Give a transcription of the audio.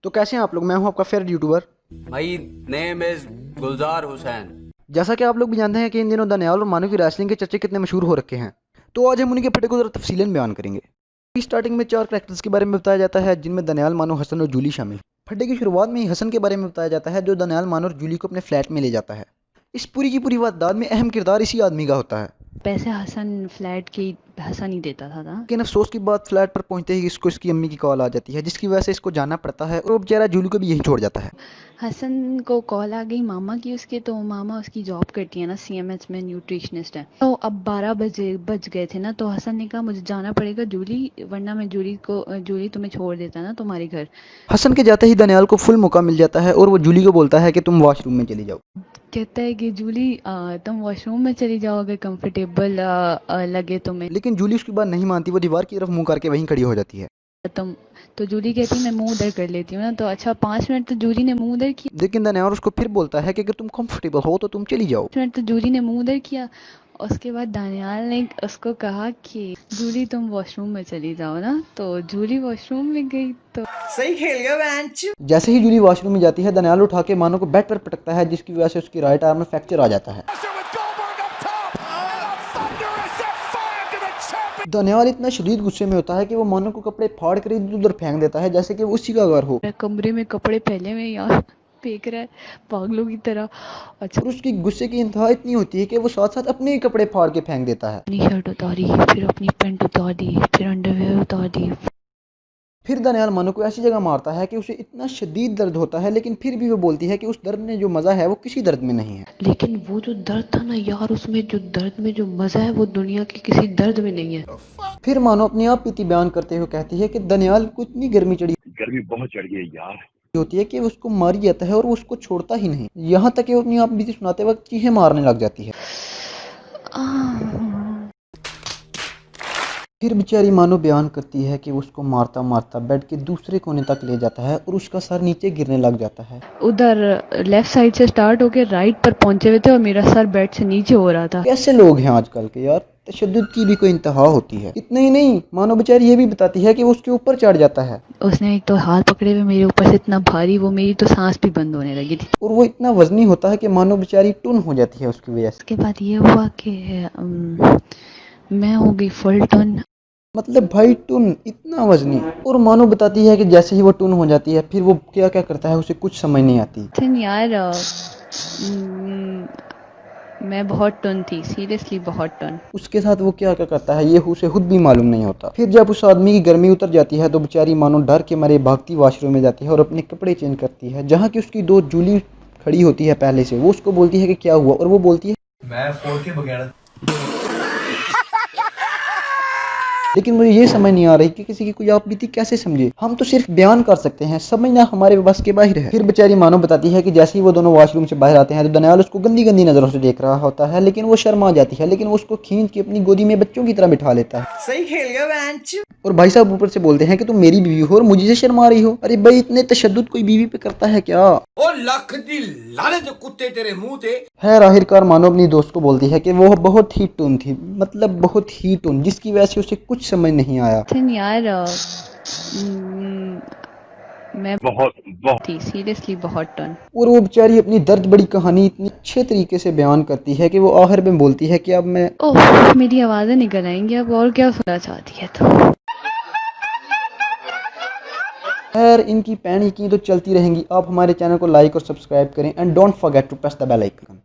तो कैसे हैं आप लोग। मैं हूं आपका favourite YouTuber. My name is Gulzar Hussain. जैसा कि आप लोग भी जानते हैं कि इन दिनों दनियाल और मानव की रेसलिंग के चर्चे कितने मशहूर हो रखे हैं, तो आज हम उन्हीं के फटे को जरा तफसीलन बयान करेंगे। स्टार्टिंग में 4 कैरेक्टर्स के बारे में बताया जाता है, जिनमें दनियाल, मानो, हसन और जूली शामिल। फटे की शुरुआत में ही हसन के बारे में बताया जाता है, जो दनियाल, मानो और जूली को अपने फ्लैट में ले जाता है। इस पूरी की पूरी वारदात में अहम किरदार इसी आदमी का होता है। पैसे हसन फ्लैट की हसन ही देता था। लेकिन अफसोस की बात, फ्लैट पर पहुंचते ही इसको इसकी अम्मी की कॉल आ जाती है, जिसकी वजह से इसको जाना पड़ता है और वो बेचारा जूली को भी यही छोड़ जाता है। हसन को कॉल आ गई मामा की उसके, तो मामा उसकी जॉब करती है ना, सीएमएच में न्यूट्रिशनिस्ट है। तो अब 12 बजे बज गए थे ना, तो हसन ने कहा मुझे जाना पड़ेगा जूली, वरना मैं जूली तुम्हें छोड़ देता ना तुम्हारे घर। हसन के जाते ही दनियाल को फुल मौका मिल जाता है और वो जूली को बोलता है कि तुम वॉशरूम में चली जाओ। कहता है कि जूली तुम वॉशरूम में चली जाओ अगर कंफर्टेबल लगे तुम्हें। लेकिन जूली उसकी बात नहीं मानती, वो दीवार की तरफ मुंह करके वहीं खड़ी हो जाती है। तुम तो जूली कहती मैं मुंह उधर कर लेती हूँ ना, तो अच्छा 5 मिनट तो जूली ने मुंह उधर किया। लेकिन दनियाल उसको फिर बोलता है कि अगर तुम कंफर्टेबल हो तो तुम चली जाओ। 5 मिनट तो जूली ने मुंह उधर किया। उसके बाद दानियाल ने उसको कहा कि जूली तुम वॉशरूम में चली जाओ ना, तो जूली वॉशरूम में गई। तो सही खेल गया बेंच। जैसे ही जूली वॉशरूम में जाती है, दनियाल उठा के मानो को बेड पर पटकता है, जिसकी वजह से उसकी राइट आर्म में फ्रैक्चर आ जाता है। दनियाल इतना शदीद गुस्से में होता है कि वो मानो को कपड़े फाड़ कर इधर उधर फेंक देता है, जैसे कि वो उसी का घर हो। कमरे में कपड़े फैले हुए यार, फेंक रहा है पागलों की तरह। अच्छा और उसकी गुस्से की इंतहा इतनी होती है कि वो साथ साथ अपने ही कपड़े फाड़ के फेंक देता है। अपनी शर्ट उतारी, फिर अपनी पैंट उतार दी, फिर अंडरवेयर उतार दी। फिर दनियाल मानो को ऐसी जगह मारता है कि उसे इतना शदीद दर्द होता है, लेकिन फिर भी वो बोलती है कि उस दर्द में जो मजा है वो किसी दर्द में नहीं है। लेकिन वो जो दर्द था ना यार, उसमें जो दर्द में जो मजा है वो दुनिया के किसी दर्द में नहीं है। फिर मानो अपनी आप बीती बयान करते हुए कहती है कि दनियाल को इतनी गर्मी बहुत चढ़ गई यार होती है कि उसको मार जाता है और वो उसको छोड़ता ही नहीं, यहाँ तक कि वो अपनी आप बीती सुनाते वक्त चीखें मारने लग जाती है। फिर बेचारी मानो बयान करती है कि उसको मारता मारता बेड के दूसरे कोने तक ले जाता है और उसका सर नीचे गिरने लग जाता है। उधर लेफ्ट साइड से स्टार्ट होके राइट पर पहुंचे हुए थे और मेरा सर बेड से नीचे हो रहा था। कैसे लोग हैं आजकल के यार, तशद्दुद की भी कोई इंतहा होती है। इतना ही नहीं, मानो बेचारी ये भी बताती है कि वो उसके ऊपर चढ़ जाता है उसने एक तो हाथ पकड़े हुए मेरे ऊपर से इतना भारी, वो मेरी तो सांस भी बंद होने लगी थी। और वो इतना वजनी होता है कि मानो बेचारी टुन हो जाती है उसकी वजह से। उसके बाद ये हुआ कि मैं हो गई फुल टन। मतलब भाई टुन इतना वजनी। और मानो बताती है कि जैसे ही वो टुन हो जाती है, फिर वो क्या क्या करता है उसे कुछ समझ नहीं आती। यार मैं बहुत टन थी, सीरियसली बहुत टन। उसके साथ वो क्या क्या करता है ये उसे खुद भी मालूम नहीं होता। फिर जब उस आदमी की गर्मी उतर जाती है, तो बेचारी मानो डर के मारे भागती वॉशरूम में जाती है और अपने कपड़े चेंज करती है। जहाँ की उसकी दोस्त जूली खड़ी होती है पहले से, वो उसको बोलती है कि क्या हुआ, और वो बोलती है मैं फोड़ के बगैर। लेकिन मुझे ये समझ नहीं आ रही कि किसी की कोई आप बीती कैसे समझे। हम तो सिर्फ बयान कर सकते हैं, समझना हमारे बस के बाहर है। फिर बेचारी मानो बताती है कि जैसे ही वो दोनों वॉशरूम से बाहर आते हैं, तो दनियाल उसको गंदी गंदी नजरों से देख रहा होता है, लेकिन वो शर्मा जाती है। लेकिन वो उसको खींच के अपनी गोदी में बच्चों की तरह बिठा लेता है। सही खेल गया बेंच। और भाई साहब ऊपर से बोलते हैं कि तुम मेरी बीवी हो और मुझे से शर्मा रही हो। अरे भाई, इतने तशद्दुद कोई बीवी पे करता है क्या। ओ लख दी लानत कुत्ते तेरे मुंह ते। खैर आखिरकार मानो अपनी दोस्त को बोलती है कि वो बहुत ही टुन थी, मतलब बहुत ही टुन, जिसकी वजह से उसे कुछ समझ नहीं आया। यार मैं बहुत थी सीरियसली बहुत टन। और वो बेचारी अपनी दर्द बड़ी कहानी इतनी अच्छे तरीके से बयान करती है कि वो आखिर में बोलती है कि अब मैं ओह मेरी आवाजें निकल आएंगी अब, और क्या सुनना चाहती है तो। खैर इनकी पैनी की तो चलती रहेंगी। आप हमारे चैनल को लाइक और सब्सक्राइब करें and don't forget to press the bell icon.